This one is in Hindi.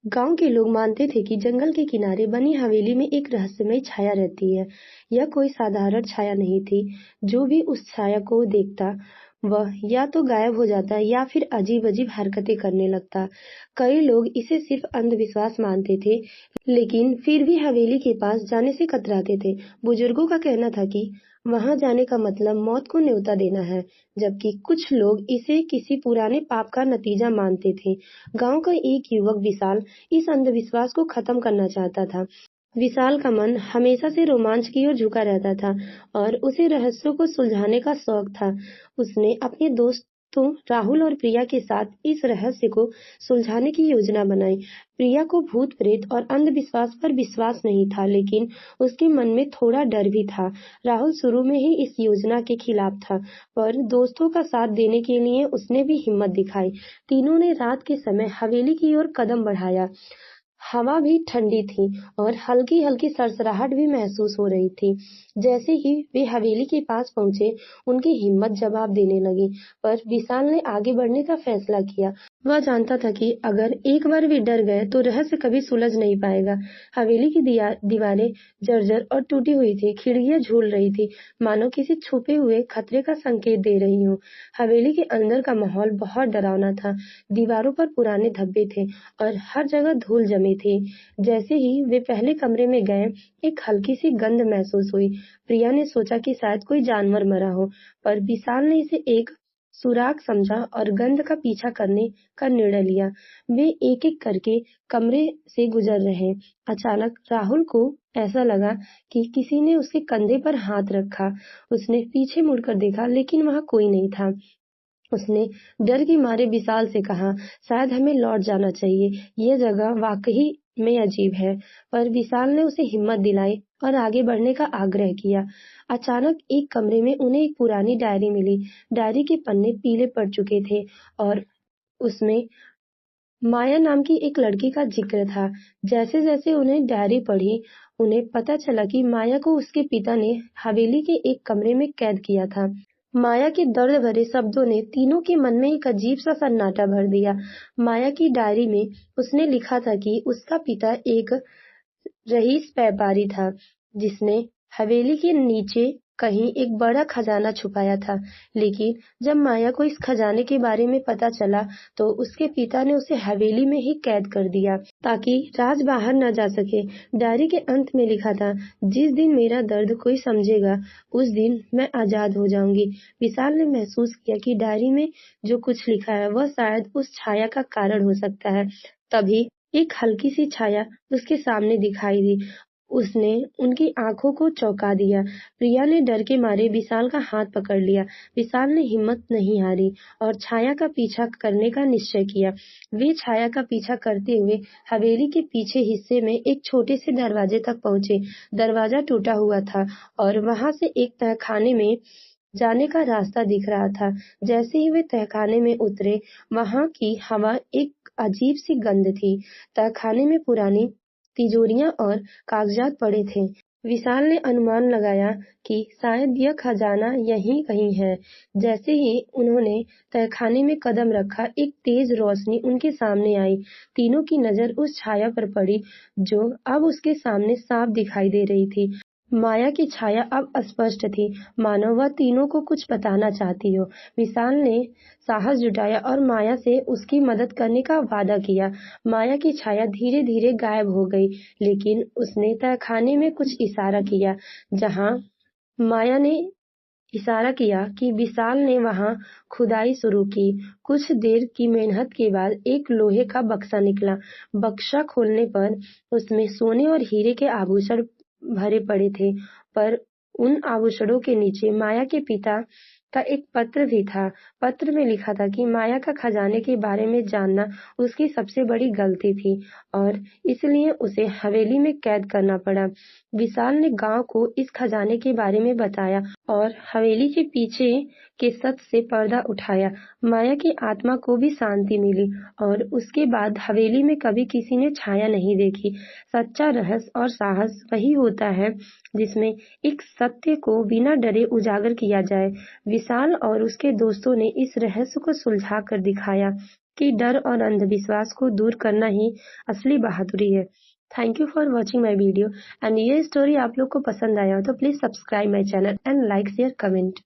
गांव के लोग मानते थे कि जंगल के किनारे बनी हवेली में एक रहस्यमय छाया रहती है। यह कोई साधारण छाया नहीं थी। जो भी उस छाया को देखता, वह या तो गायब हो जाता या फिर अजीब-अजीब हरकतें करने लगता। कई लोग इसे सिर्फ अंधविश्वास मानते थे, लेकिन फिर भी हवेली के पास जाने से कतराते थे। बुजुर्गों का कहना था कि वहां जाने का मतलब मौत को न्योता देना है, जबकि कुछ लोग इसे किसी पुराने पाप का नतीजा मानते थे। गांव का एक युवक विशाल इस अंधविश्वास को खत्म करना चाहता था। विशाल का मन हमेशा से रोमांच की ओर झुका रहता था और उसे रहस्यों को सुलझाने का शौक था। उसने अपने दोस्तों राहुल और प्रिया के साथ इस रहस्य को सुलझाने की योजना बनाई। प्रिया को भूत प्रेत और अंधविश्वास पर विश्वास नहीं था, लेकिन उसके मन में थोड़ा डर भी था। राहुल शुरू में ही इस योजना के खिलाफ था, पर दोस्तों का साथ देने के लिए उसने भी हिम्मत दिखाई। तीनों ने रात के समय हवेली की ओर कदम बढ़ाया। हवा भी ठंडी थी और हल्की-हल्की सरसराहट भी महसूस हो रही थी। जैसे ही वे हवेली के पास पहुंचे, उनकी हिम्मत जवाब देने लगी, पर विशाल ने आगे बढ़ने का फैसला किया। वह जानता था कि अगर एक बार भी डर गए तो रहस्य कभी सुलझ नहीं पाएगा। हवेली की दीवारें जर्जर और टूटी हुई थी, खिड़कियां झूल रही थी, मानो किसी छुपे हुए खतरे का संकेत दे रही हो। हवेली के अंदर का माहौल बहुत डरावना था। दीवारों पर पुराने धब्बे थे और हर जगह धूल जमी थी। जैसे ही वे पहले कमरे में गए, एक हल्की सी गंध महसूस हुई। प्रिया ने सोचा कि शायद कोई जानवर मरा हो, पर विशाल ने इसे एक सुराग समझा और गंध का पीछा करने का निर्णय लिया। वे एक-एक करके कमरे से गुजर रहे। अचानक राहुल को ऐसा लगा कि किसी ने उसके कंधे पर हाथ रखा। उसने पीछे मुड़कर देखा, लेकिन वहां कोई नहीं था। उसने डर के मारे विशाल से कहा, शायद हमें लौट जाना चाहिए, यह जगह वाकई में अजीब है। पर विशाल ने उसे हिम्मत दिलाई और आगे बढ़ने का आग्रह किया। अचानक एक कमरे में उन्हें एक पुरानी डायरी मिली। डायरी के पन्ने पीले पड़ चुके थे और उसमें माया नाम की एक लड़की का जिक्र था। जैसे-जैसे उन्हें डायरी पढ़ी, उन्हें पता चला कि माया को उसके पिता ने हवेली के एक कमरे में कैद किया था। माया के दर्द भरे शब्दों ने तीनों के मन में एक अजीब सा सन्नाटा भर दिया। माया की डायरी में उसने लिखा था कि उसका पिता एक रईस व्यापारी था, जिसने हवेली के नीचे कहीं एक बड़ा खजाना छुपाया था। लेकिन जब माया को इस खजाने के बारे में पता चला, तो उसके पिता ने उसे हवेली में ही कैद कर दिया, ताकि राज बाहर न जा सके। डायरी के अंत में लिखा था, जिस दिन मेरा दर्द कोई समझेगा, उस दिन मैं आजाद हो जाऊंगी। विशाल ने महसूस किया कि डायरी में जो कुछ लिखा है, वह शायद उस छाया का कारण हो सकता है। तभी एक हल्की सी छाया उसके सामने दिखाई दी। उसने उनकी आंखों को चौंका दिया। प्रिया ने डर के मारे विशाल का हाथ पकड़ लिया। विशाल ने हिम्मत नहीं हारी और छाया का पीछा करने का निश्चय किया। वे छाया का पीछा करते हुए हवेली के पीछे हिस्से में एक छोटे से दरवाजे तक पहुंचे। दरवाजा टूटा हुआ था और वहां से एक तहखाने में जाने का रास्ता दिख रहा था। जैसे ही वे तहखाने में उतरे, वहां की हवा एक अजीब सी गंध थी। तहखाने में पुरानी तिजोरियां और कागजात पड़े थे। विशाल ने अनुमान लगाया कि शायद यह खजाना यहीं कहीं है। जैसे ही उन्होंने तहखाने में कदम रखा, एक तेज रोशनी उनके सामने आई। तीनों की नजर उस छाया पर पड़ी, जो अब उसके सामने साफ दिखाई दे रही थी। माया की छाया अब स्पष्ट थी, मानो वह तीनों को कुछ बताना चाहती हो। विशाल ने साहस जुटाया और माया से उसकी मदद करने का वादा किया। माया की छाया धीरे-धीरे गायब हो गई, लेकिन उसने तहखाने में कुछ इशारा किया। जहां माया ने इशारा किया कि विशाल ने वहां खुदाई शुरू की। कुछ देर की मेहनत के बाद एक लोहे का बक्सा निकला। बक्सा खोलने पर उसमें सोने और हीरे के आभूषण भरे पड़े थे, पर उन आभूषणों के नीचे माया के पिता का एक पत्र भी था। पत्र में लिखा था कि माया का खजाने के बारे में जानना उसकी सबसे बड़ी गलती थी और इसलिए उसे हवेली में कैद करना पड़ा। विशाल ने गांव को इस खजाने के बारे में बताया और हवेली के पीछे के सच से पर्दा उठाया। माया की आत्मा को भी शांति मिली और उसके बाद हवेली में कभी किसी ने छाया नहीं देखी। सच्चा रहस्य और साहस वही होता है जिसमें एक सत्य को बिना डरे उजागर किया जाए। विशाल और उसके दोस्तों ने इस रहस्य को सुलझा कर दिखाया कि डर और अंधविश्वास को दूर करना ही असली बहादुरी है। Thank you for watching my video and ये स्टोरी आप लोग को पसंद आया हो तो please subscribe my channel and like share comment.